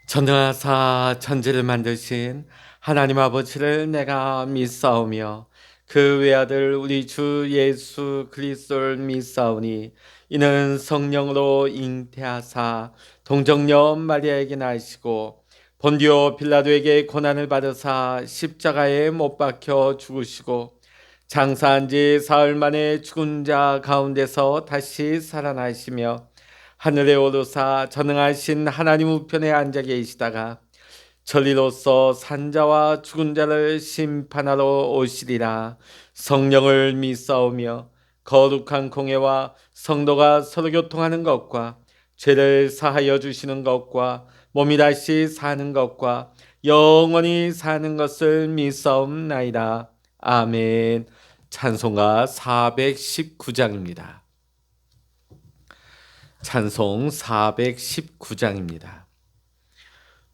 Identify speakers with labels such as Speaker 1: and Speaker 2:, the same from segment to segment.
Speaker 1: 전능하사 천지를 만드신 하나님 아버지를 내가 믿사오며 그 외아들 우리 주 예수 그리스도를 믿사오니 이는 성령으로 잉태하사 동정녀 마리아에게 나시고 본디오 빌라도에게 고난을 받으사 십자가에 못 박혀 죽으시고 장사한 지 사흘 만에 죽은 자 가운데서 다시 살아나시며 하늘에 오르사 전능하신 하나님 우편에 앉아 계시다가 천리로서 산자와 죽은 자를 심판하러 오시리라. 성령을 믿사오며 거룩한 공예와 성도가 서로 교통하는 것과 죄를 사하여 주시는 것과 몸이 다시 사는 것과 영원히 사는 것을 믿사옵나이다. 아멘. 찬송가 419장입니다. 찬송 419장입니다.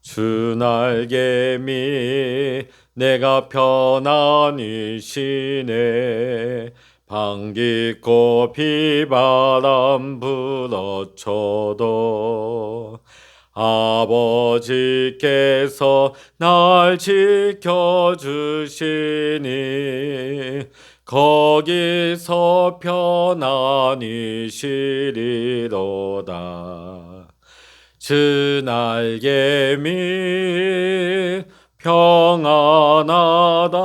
Speaker 1: 주 날개미 내가 편안히 쉬네. 방귀고 비바람 불어쳐도 아버지께서 날 지켜주시니 거기서 편안히 쉬리로다. 주 날개미 평안하다.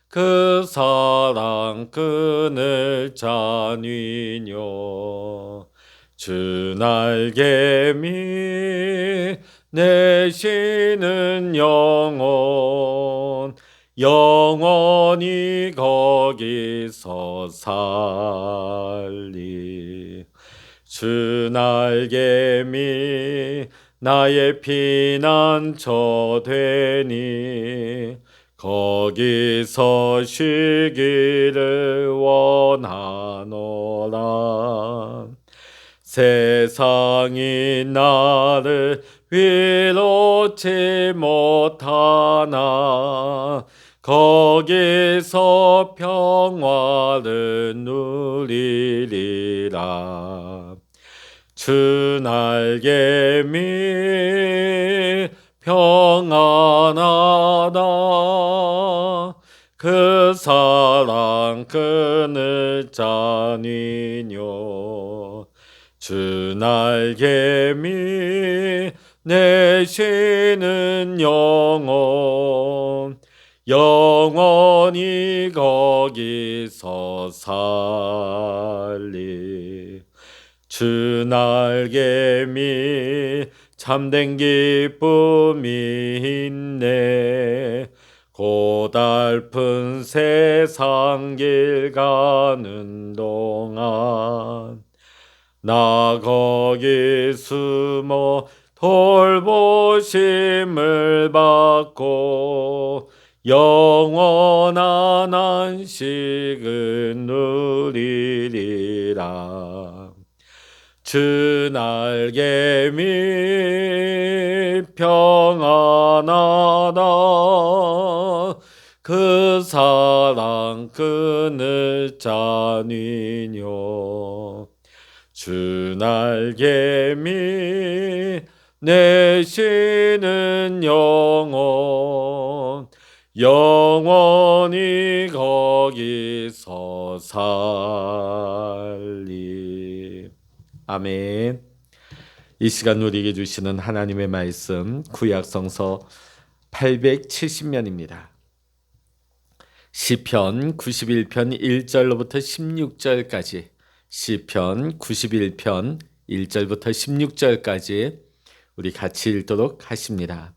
Speaker 1: 그 사랑 끈을 짜니뇨. 주 날개미 내쉬는 영혼 영원히 거기서 살리. 주 날개미 나의 피난처 되니 거기서 쉬기를 원하노라. 세상이 나를 위로치 못하나 거기서 평화를 누리리라. 주 날개미 평안하다. 그 사랑 끈을 짜니뇨. 주 날개미 내쉬는 영혼 영원히 거기서 살리. 주 날개미 참된 기쁨이 있네. 고달픈 세상 길 가는 동안 나 거기 숨어 돌보심을 받고 영원한 안식을 누리리라. 주 날개미 평안하다. 그 사랑 끈을 짜니뇨. 주 날개미 내쉬는 영혼 영원히 거기서 살리. 아멘. 이 시간 우리에게 주시는 하나님의 말씀 구약성서 870면입니다. 시편 91편 1절로부터 16절까지, 시편 91편 1절부터 16절까지 우리 같이 읽도록 하십니다.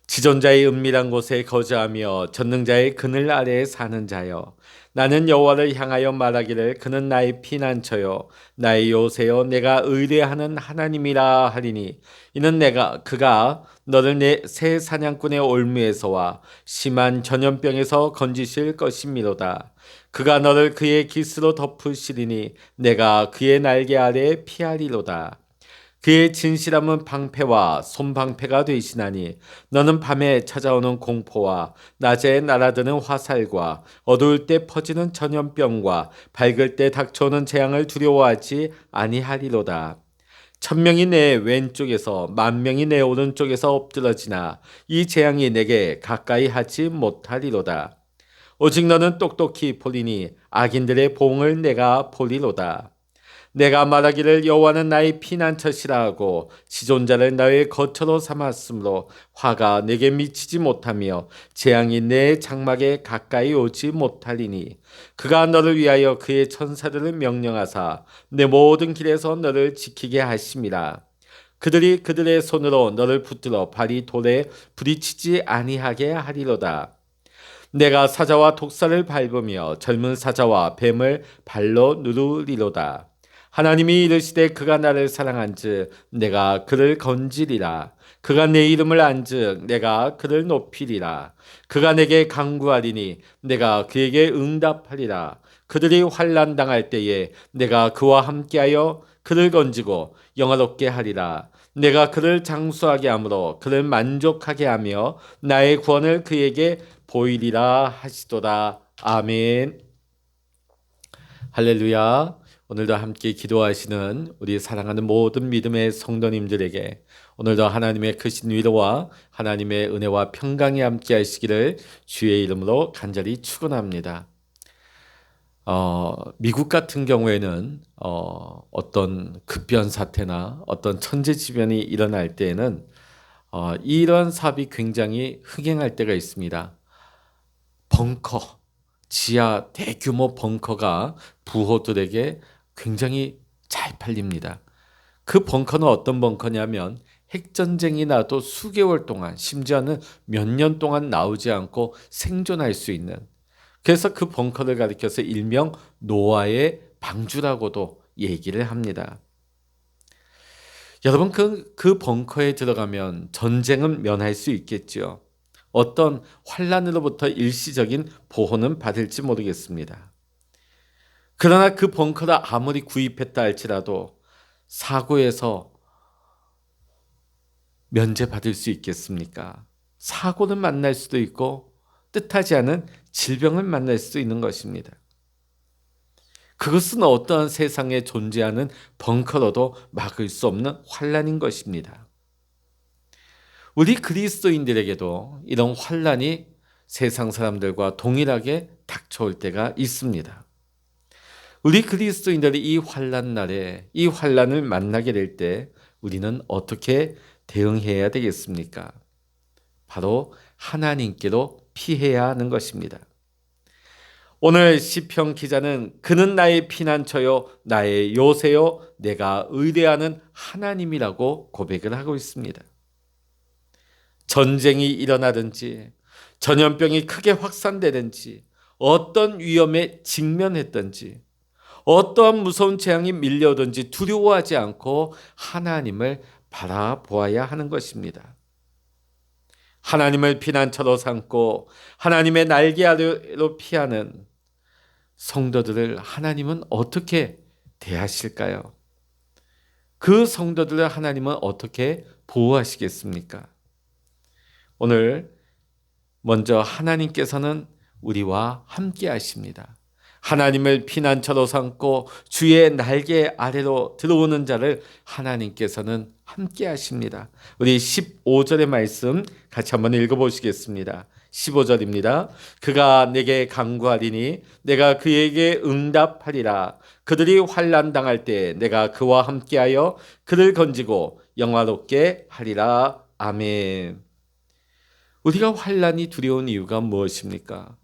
Speaker 1: 지존자의 은밀한 곳에 거주하며 전능자의 그늘 아래에 사는 자여, 나는 여호와를 향하여 말하기를 그는 나의 피난처요 나의 요새요 내가 의뢰하는 하나님이라 하리니, 이는 그가 너를 내 새 사냥꾼의 올무에서와 심한 전염병에서 건지실 것이미로다. 그가 너를 그의 깃으로 덮으시리니 내가 그의 날개 아래에 피하리로다. 그의 진실함은 방패와 손방패가 되시나니 너는 밤에 찾아오는 공포와 낮에 날아드는 화살과 어두울 때 퍼지는 전염병과 밝을 때 닥쳐오는 재앙을 두려워하지 아니하리로다. 천명이 내 왼쪽에서 만명이 내 오른쪽에서 엎드러지나 이 재앙이 내게 가까이 하지 못하리로다. 오직 너는 똑똑히 보리니 악인들의 봉을 내가 보리로다. 내가 말하기를 여호와는 나의 피난처시라 하고 지존자를 나의 거처로 삼았으므로 화가 내게 미치지 못하며 재앙이 내 장막에 가까이 오지 못하리니 그가 너를 위하여 그의 천사들을 명령하사 내 모든 길에서 너를 지키게 하심이라. 그들이 그들의 손으로 너를 붙들어 발이 돌에 부딪히지 아니하게 하리로다. 내가 사자와 독사를 밟으며 젊은 사자와 뱀을 발로 누르리로다. 하나님이 이르시되 그가 나를 사랑한즉 내가 그를 건지리라. 그가 내 이름을 안즉 내가 그를 높이리라. 그가 내게 간구하리니 내가 그에게 응답하리라. 그들이 환난 당할 때에 내가 그와 함께하여 그를 건지고 영화롭게 하리라. 내가 그를 장수하게 하므로 그를 만족하게 하며 나의 구원을 그에게 보이리라 하시도다. 아멘. 할렐루야. 오늘도 함께 기도하시는 우리 사랑하는 모든 믿음의 성도님들에게 오늘도 하나님의 크신 위로와 하나님의 은혜와 평강이 함께 하시기를 주의 이름으로 간절히 축원합니다. 미국 같은 경우에는 어떤 급변 사태나 어떤 천재지변이 일어날 때에는 이런 사업이 굉장히 흥행할 때가 있습니다. 벙커, 지하 대규모 벙커가 부호들에게 굉장히 잘 팔립니다. 그 벙커는 어떤 벙커냐면 핵전쟁이 나도 수개월 동안 심지어는 몇 년 동안 나오지 않고 생존할 수 있는, 그래서 그 벙커를 가리켜서 일명 노아의 방주라고도 얘기를 합니다. 여러분 그 벙커에 들어가면 전쟁은 면할 수 있겠죠. 어떤 환란으로부터 일시적인 보호는 받을지 모르겠습니다. 그러나 그 벙커를 아무리 구입했다 할지라도 사고에서 면제받을 수 있겠습니까? 사고는 만날 수도 있고 뜻하지 않은 질병을 만날 수도 있는 것입니다. 그것은 어떠한 세상에 존재하는 벙커로도 막을 수 없는 환란인 것입니다. 우리 그리스도인들에게도 이런 환란이 세상 사람들과 동일하게 닥쳐올 때가 있습니다. 우리 그리스도인들이 이 환란 날에 이 환란을 만나게 될 때 우리는 어떻게 대응해야 되겠습니까? 바로 하나님께로 피해야 하는 것입니다. 오늘 시편 기자는 그는 나의 피난처요 나의 요새요 내가 의뢰하는 하나님이라고 고백을 하고 있습니다. 전쟁이 일어나든지 전염병이 크게 확산되든지 어떤 위험에 직면했든지 어떠한 무서운 재앙이 밀려오든지 두려워하지 않고 하나님을 바라보아야 하는 것입니다. 하나님을 피난처로 삼고 하나님의 날개 아래로 피하는 성도들을 하나님은 어떻게 대하실까요? 그 성도들을 하나님은 어떻게 보호하시겠습니까? 오늘 먼저 하나님께서는 우리와 함께 하십니다. 하나님을 피난처로 삼고 주의 날개 아래로 들어오는 자를 하나님께서는 함께 하십니다. 우리 15절의 말씀 같이 한번 읽어보시겠습니다. 15절입니다. 그가 내게 간구하리니 내가 그에게 응답하리라. 그들이 환난 당할 때 내가 그와 함께하여 그를 건지고 영화롭게 하리라. 아멘. 우리가 환난이 두려운 이유가 무엇입니까?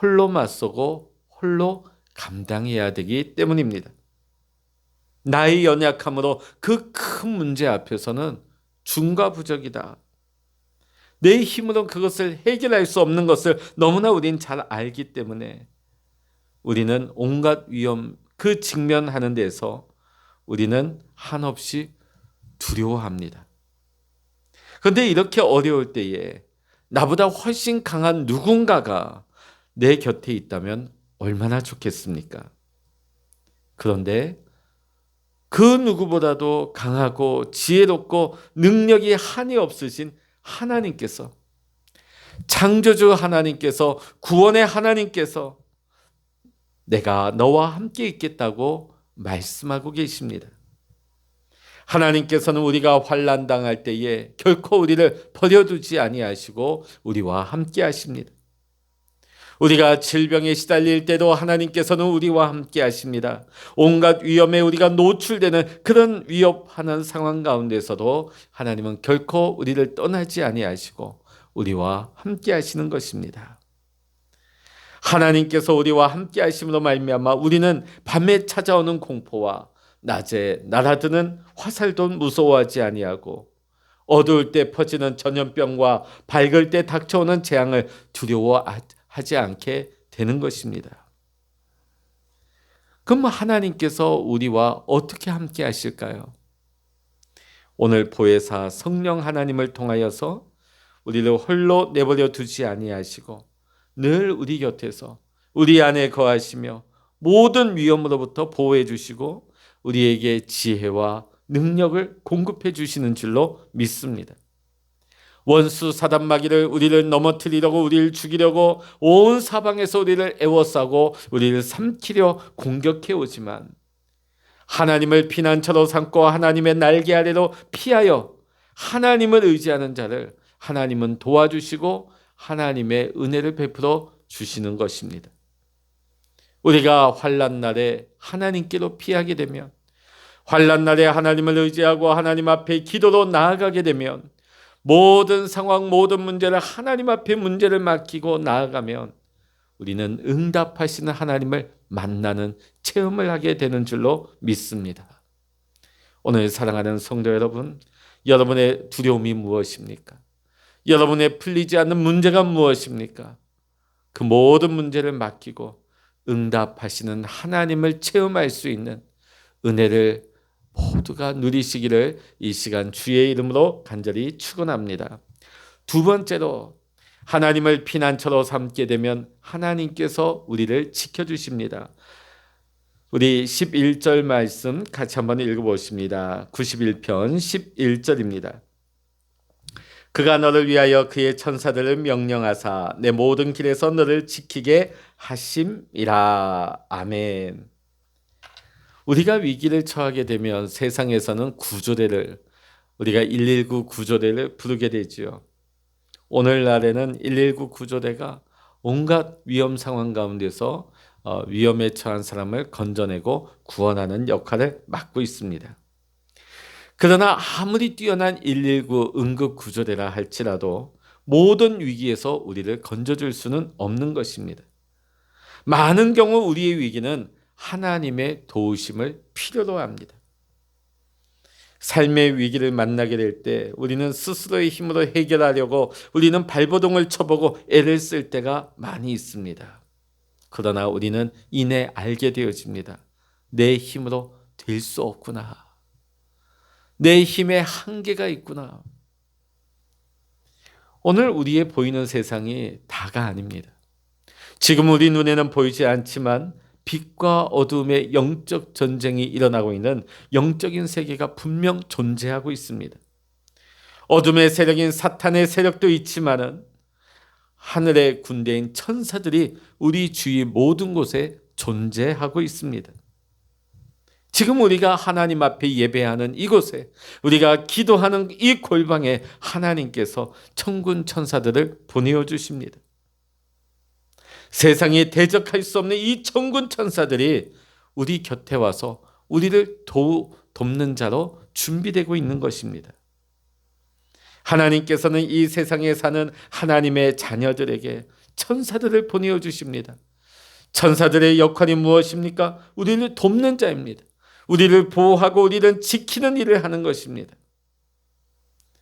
Speaker 1: 홀로 맞서고 홀로 감당해야 되기 때문입니다. 나의 연약함으로 그 큰 문제 앞에서는 중과부적이다. 내 힘으로 그것을 해결할 수 없는 것을 너무나 우리는 잘 알기 때문에 우리는 온갖 위험 그 직면하는 데서 우리는 한없이 두려워합니다. 그런데 이렇게 어려울 때에 나보다 훨씬 강한 누군가가 내 곁에 있다면 얼마나 좋겠습니까? 그런데 그 누구보다도 강하고 지혜롭고 능력이 한이 없으신 하나님께서, 창조주 하나님께서, 구원의 하나님께서 내가 너와 함께 있겠다고 말씀하고 계십니다. 하나님께서는 우리가 환난 당할 때에 결코 우리를 버려두지 아니하시고 우리와 함께 하십니다. 우리가 질병에 시달릴 때도 하나님께서는 우리와 함께 하십니다. 온갖 위험에 우리가 노출되는 그런 위협하는 상황 가운데서도 하나님은 결코 우리를 떠나지 아니하시고 우리와 함께 하시는 것입니다. 하나님께서 우리와 함께 하심으로 말미암아 우리는 밤에 찾아오는 공포와 낮에 날아드는 화살도 무서워하지 아니하고 어두울 때 퍼지는 전염병과 밝을 때 닥쳐오는 재앙을 두려워하지 않게 되는 것입니다. 그럼 하나님께서 우리와 어떻게 함께 하실까요? 오늘 보혜사 성령 하나님을 통하여서 우리를 홀로 내버려 두지 아니하시고 늘 우리 곁에서 우리 안에 거하시며 모든 위험으로부터 보호해 주시고 우리에게 지혜와 능력을 공급해 주시는 줄로 믿습니다. 원수 사단 마귀를 우리를 넘어뜨리려고 우리를 죽이려고 온 사방에서 우리를 애워싸고 우리를 삼키려 공격해 오지만 하나님을 피난처로 삼고 하나님의 날개 아래로 피하여 하나님을 의지하는 자를 하나님은 도와주시고 하나님의 은혜를 베풀어 주시는 것입니다. 우리가 환난 날에 하나님께로 피하게 되면, 환난 날에 하나님을 의지하고 하나님 앞에 기도로 나아가게 되면, 모든 상황 모든 문제를 하나님 앞에 문제를 맡기고 나아가면 우리는 응답하시는 하나님을 만나는 체험을 하게 되는 줄로 믿습니다. 오늘 사랑하는 성도 여러분, 여러분의 두려움이 무엇입니까? 여러분의 풀리지 않는 문제가 무엇입니까? 그 모든 문제를 맡기고 응답하시는 하나님을 체험할 수 있는 은혜를 모두가 누리시기를 이 시간 주의 이름으로 간절히 축원합니다. 두 번째로 하나님을 피난처로 삼게 되면 하나님께서 우리를 지켜주십니다. 우리 11절 말씀 같이 한번 읽어보십니다. 91편 11절입니다. 그가 너를 위하여 그의 천사들을 명령하사 내 모든 길에서 너를 지키게 하심이라. 아멘. 우리가 위기를 처하게 되면 세상에서는 구조대를, 우리가 119 구조대를 부르게 되지요. 오늘날에는 119 구조대가 온갖 위험 상황 가운데서 위험에 처한 사람을 건져내고 구원하는 역할을 맡고 있습니다. 그러나 아무리 뛰어난 119 응급구조대라 할지라도 모든 위기에서 우리를 건져줄 수는 없는 것입니다. 많은 경우 우리의 위기는 하나님의 도우심을 필요로 합니다. 삶의 위기를 만나게 될 때 우리는 스스로의 힘으로 해결하려고 우리는 발버둥을 쳐보고 애를 쓸 때가 많이 있습니다. 그러나 우리는 이내 알게 되어집니다. 내 힘으로 될 수 없구나. 내 힘에 한계가 있구나. 오늘 우리의 보이는 세상이 다가 아닙니다. 지금 우리 눈에는 보이지 않지만 빛과 어둠의 영적 전쟁이 일어나고 있는 영적인 세계가 분명 존재하고 있습니다. 어둠의 세력인 사탄의 세력도 있지만은 하늘의 군대인 천사들이 우리 주위 모든 곳에 존재하고 있습니다. 지금 우리가 하나님 앞에 예배하는 이곳에, 우리가 기도하는 이 골방에 하나님께서 천군 천사들을 보내어 주십니다. 세상이 대적할 수 없는 이 천군 천사들이 우리 곁에 와서 우리를 돕는 자로 준비되고 있는 것입니다. 하나님께서는 이 세상에 사는 하나님의 자녀들에게 천사들을 보내어 주십니다. 천사들의 역할이 무엇입니까? 우리를 돕는 자입니다. 우리를 보호하고 우리를 지키는 일을 하는 것입니다.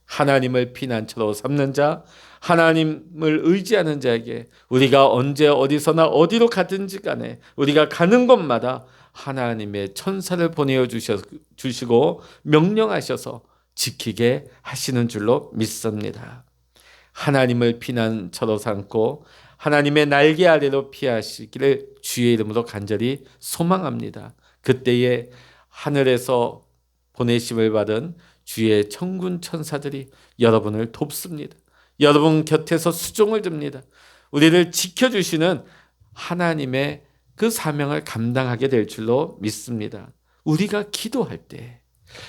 Speaker 1: 하나님을 피난처로 삼는 자, 하나님을 의지하는 자에게 우리가 언제 어디서나 어디로 가든지 간에 우리가 가는 곳마다 하나님의 천사를 보내어 주시고 명령하셔서 지키게 하시는 줄로 믿습니다. 하나님을 피난처로 삼고 하나님의 날개 아래로 피하시기를 주의 이름으로 간절히 소망합니다. 그때에 하늘에서 보내심을 받은 주의 천군 천사들이 여러분을 돕습니다. 여러분 곁에서 수종을 줍니다. 우리를 지켜주시는 하나님의 그 사명을 감당하게 될 줄로 믿습니다. 우리가 기도할 때,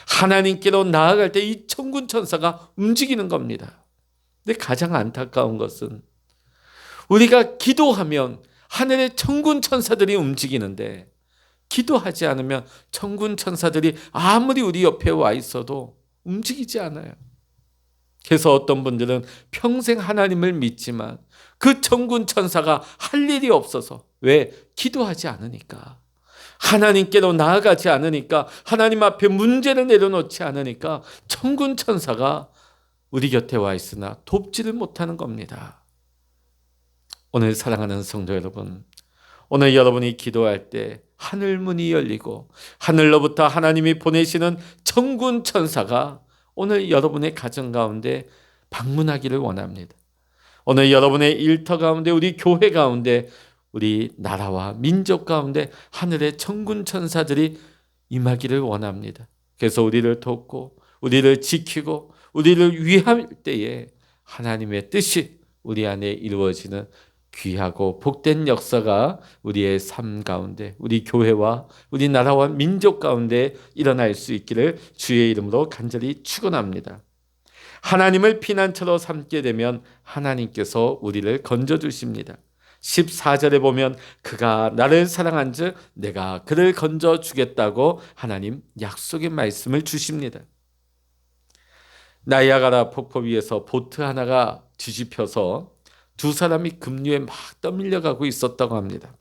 Speaker 1: 하나님께로 나아갈 때 이 천군 천사가 움직이는 겁니다. 근데 가장 안타까운 것은 우리가 기도하면 하늘의 천군 천사들이 움직이는데 기도하지 않으면 천군 천사들이 아무리 우리 옆에 와 있어도 움직이지 않아요. 그래서 어떤 분들은 평생 하나님을 믿지만 그 천군 천사가 할 일이 없어서, 왜? 기도하지 않으니까, 하나님께로 나아가지 않으니까, 하나님 앞에 문제를 내려놓지 않으니까 천군 천사가 우리 곁에 와 있으나 돕지를 못하는 겁니다. 오늘 사랑하는 성도 여러분, 오늘 여러분이 기도할 때 하늘 문이 열리고 하늘로부터 하나님이 보내시는 천군 천사가 오늘 여러분의 가정 가운데 방문하기를 원합니다. 오늘 여러분의 일터 가운데, 우리 교회 가운데, 우리 나라와 민족 가운데 하늘의 천군 천사들이 임하기를 원합니다. 그래서 우리를 돕고 우리를 지키고 우리를 위할 때에 하나님의 뜻이 우리 안에 이루어지는 귀하고 복된 역사가 우리의 삶 가운데, 우리 교회와 우리 나라와 민족 가운데 일어날 수 있기를 주의 이름으로 간절히 축원합니다. 하나님을 피난처로 삼게 되면 하나님께서 우리를 건져주십니다. 14절에 보면 그가 나를 사랑한즉 내가 그를 건져주겠다고 하나님 약속의 말씀을 주십니다. 나이아가라 폭포 위에서 보트 하나가 뒤집혀서 두 사람이 급류에 막 떠밀려가고 있었다고 합니다.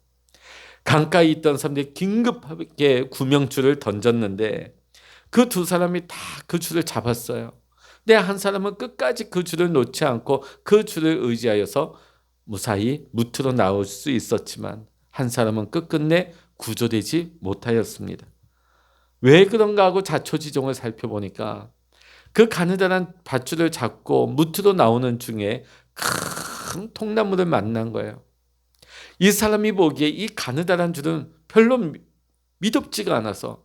Speaker 1: 강가에 있던 사람들이 긴급하게 구명줄을 던졌는데 그 두 사람이 다 그 줄을 잡았어요. 근데 한 사람은 끝까지 그 줄을 놓지 않고 그 줄을 의지하여서 무사히 무트로 나올 수 있었지만 한 사람은 끝끝내 구조되지 못하였습니다. 왜 그런가 하고 자초지종을 살펴보니까 그 가느다란 밧줄을 잡고 무트로 나오는 중에 큰 통나무를 만난 거예요. 이 사람이 보기에 이 가느다란 줄은 별로 미덥지가 않아서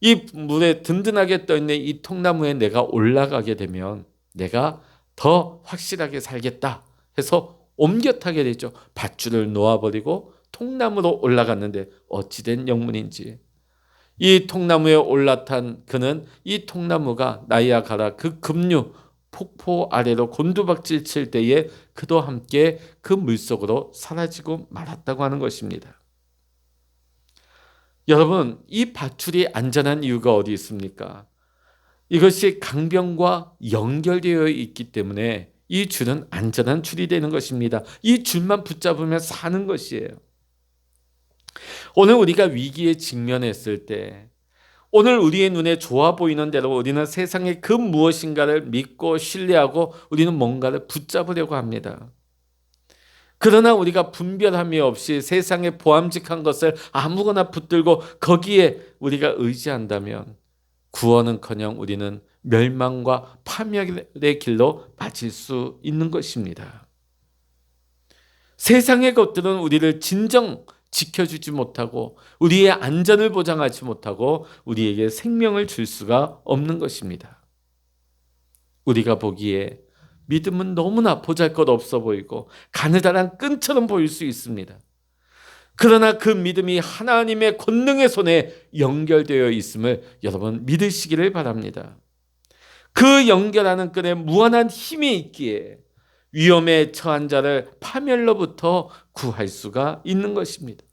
Speaker 1: 이 물에 든든하게 떠있는 이 통나무에 내가 올라가게 되면 내가 더 확실하게 살겠다 해서 옮겨 타게 되죠. 밧줄을 놓아버리고 통나무로 올라갔는데 어찌된 영문인지 이 통나무에 올라탄 그는 이 통나무가 나이아가라 그 급류 폭포 아래로 곤두박질 칠 때에 그도 함께 그 물속으로 사라지고 말았다고 하는 것입니다. 여러분, 이 밧줄이 안전한 이유가 어디 있습니까? 이것이 강병과 연결되어 있기 때문에 이 줄은 안전한 줄이 되는 것입니다. 이 줄만 붙잡으면 사는 것이에요. 오늘 우리가 위기에 직면했을 때, 오늘 우리의 눈에 좋아 보이는 대로 우리는 세상의 그 무엇인가를 믿고 신뢰하고 우리는 뭔가를 붙잡으려고 합니다. 그러나 우리가 분별함이 없이 세상의 보암직한 것을 아무거나 붙들고 거기에 우리가 의지한다면 구원은커녕 우리는 멸망과 파멸의 길로 빠질 수 있는 것입니다. 세상의 것들은 우리를 진정 지켜주지 못하고 우리의 안전을 보장하지 못하고 우리에게 생명을 줄 수가 없는 것입니다. 우리가 보기에 믿음은 너무나 보잘것없어 보이고 가느다란 끈처럼 보일 수 있습니다. 그러나 그 믿음이 하나님의 권능의 손에 연결되어 있음을 여러분 믿으시기를 바랍니다. 그 연결하는 끈에 무한한 힘이 있기에 위험에 처한 자를 파멸로부터 구할 수가 있는 것입니다.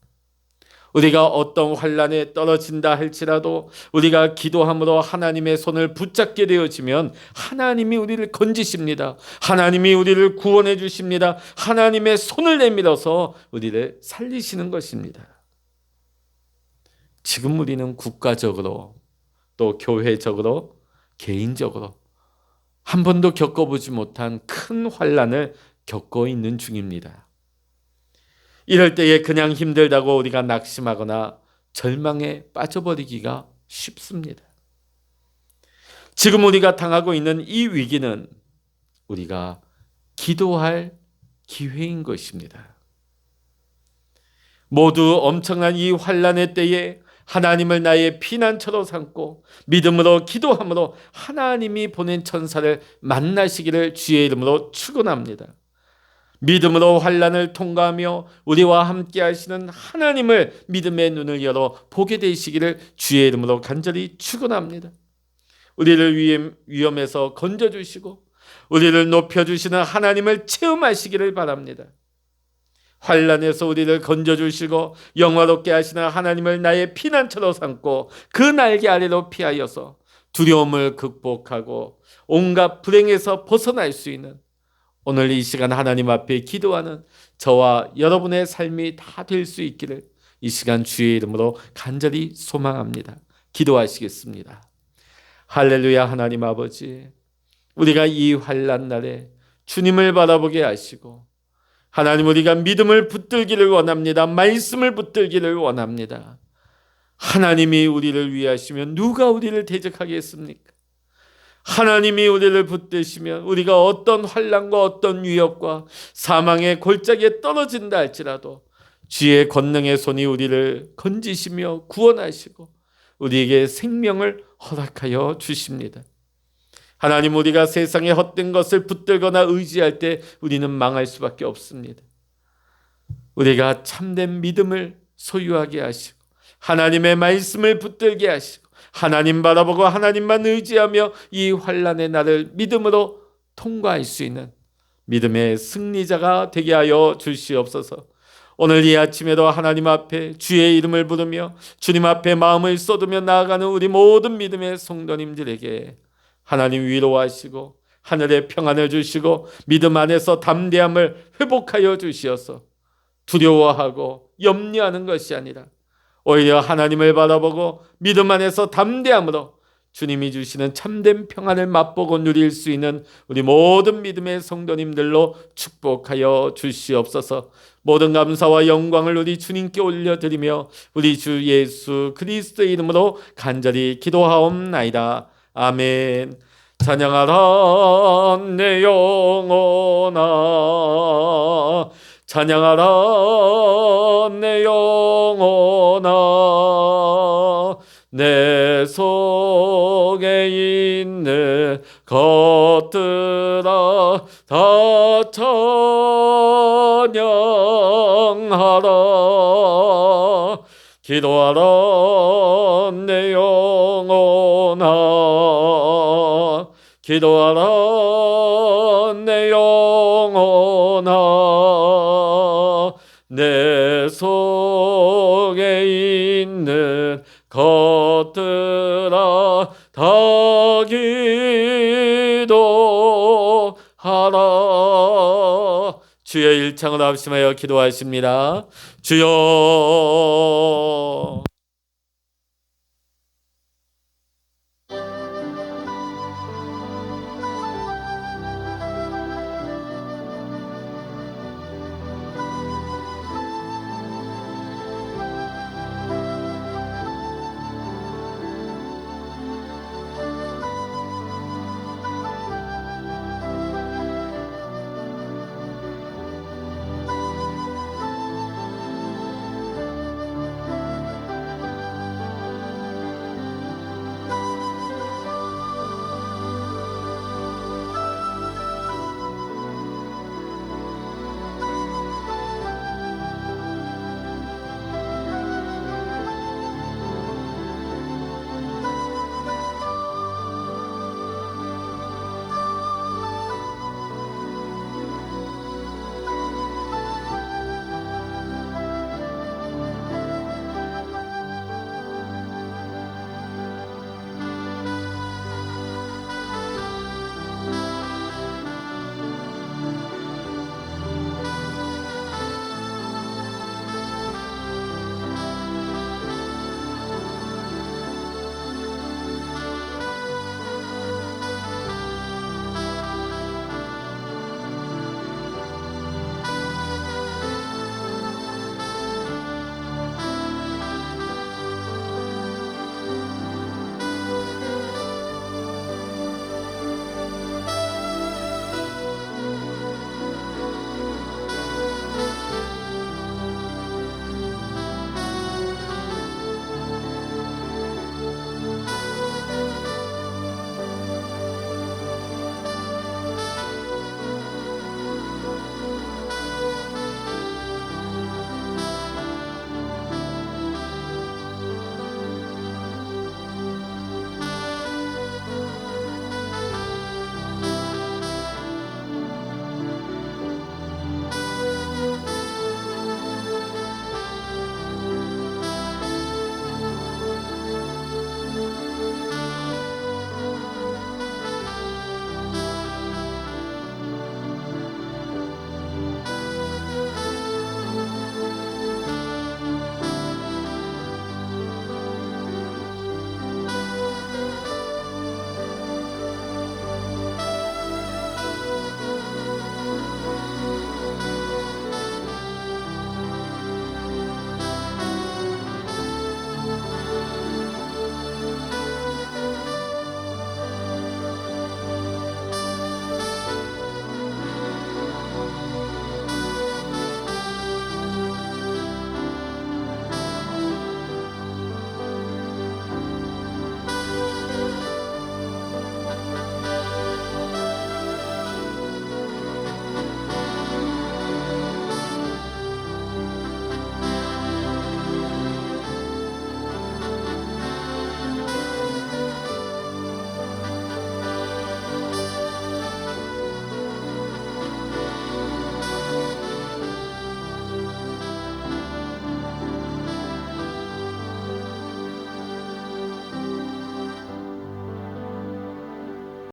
Speaker 1: 우리가 어떤 환난에 떨어진다 할지라도 우리가 기도함으로 하나님의 손을 붙잡게 되어지면 하나님이 우리를 건지십니다. 하나님이 우리를 구원해 주십니다. 하나님의 손을 내밀어서 우리를 살리시는 것입니다. 지금 우리는 국가적으로 또 교회적으로 개인적으로 한 번도 겪어보지 못한 큰 환난을 겪고 있는 중입니다. 이럴 때에 그냥 힘들다고 우리가 낙심하거나 절망에 빠져버리기가 쉽습니다. 지금 우리가 당하고 있는 이 위기는 우리가 기도할 기회인 것입니다. 모두 엄청난 이 환난의 때에 하나님을 나의 피난처로 삼고 믿음으로 기도함으로 하나님이 보낸 천사를 만나시기를 주의 이름으로 축원합니다. 믿음으로 환난을 통과하며 우리와 함께 하시는 하나님을 믿음의 눈을 열어 보게 되시기를 주의 이름으로 간절히 축원합니다. 우리를 위험에서 건져주시고 우리를 높여주시는 하나님을 체험하시기를 바랍니다. 환난에서 우리를 건져주시고 영화롭게 하시는 하나님을 나의 피난처로 삼고 그 날개 아래로 피하여서 두려움을 극복하고 온갖 불행에서 벗어날 수 있는 오늘 이 시간 하나님 앞에 기도하는 저와 여러분의 삶이 다 될 수 있기를 이 시간 주의 이름으로 간절히 소망합니다. 기도하시겠습니다. 할렐루야. 하나님 아버지, 우리가 이 환난 날에 주님을 바라보게 하시고 하나님, 우리가 믿음을 붙들기를 원합니다. 말씀을 붙들기를 원합니다. 하나님이 우리를 위하시면 누가 우리를 대적하겠습니까? 하나님이 우리를 붙드시면 우리가 어떤 환난과 어떤 위협과 사망의 골짜기에 떨어진다 할지라도 주의 권능의 손이 우리를 건지시며 구원하시고 우리에게 생명을 허락하여 주십니다. 하나님, 우리가 세상의 헛된 것을 붙들거나 의지할 때 우리는 망할 수밖에 없습니다. 우리가 참된 믿음을 소유하게 하시고 하나님의 말씀을 붙들게 하시고 하나님 바라보고 하나님만 의지하며 이 환난의 날을 믿음으로 통과할 수 있는 믿음의 승리자가 되게 하여 주시옵소서. 오늘 이 아침에도 하나님 앞에 주의 이름을 부르며 주님 앞에 마음을 쏟으며 나아가는 우리 모든 믿음의 성도님들에게 하나님 위로하시고 하늘의 평안을 주시고 믿음 안에서 담대함을 회복하여 주시어서 두려워하고 염려하는 것이 아니라 오히려 하나님을 바라보고 믿음 안에서 담대함으로 주님이 주시는 참된 평안을 맛보고 누릴 수 있는 우리 모든 믿음의 성도님들로 축복하여 주시옵소서. 모든 감사와 영광을 우리 주님께 올려드리며 우리 주 예수 그리스도의 이름으로 간절히 기도하옵나이다. 아멘. 찬양하라 내 영혼아, 찬양하라 내 영혼아, 내 속에 있는 것들아 다 찬양하라. 기도하라 내 영혼아, 기도하라 내 영혼아, 내 속에 있는 것들아 다 기도하라. 주의 일창을 합심하여 기도하십니다. 주여.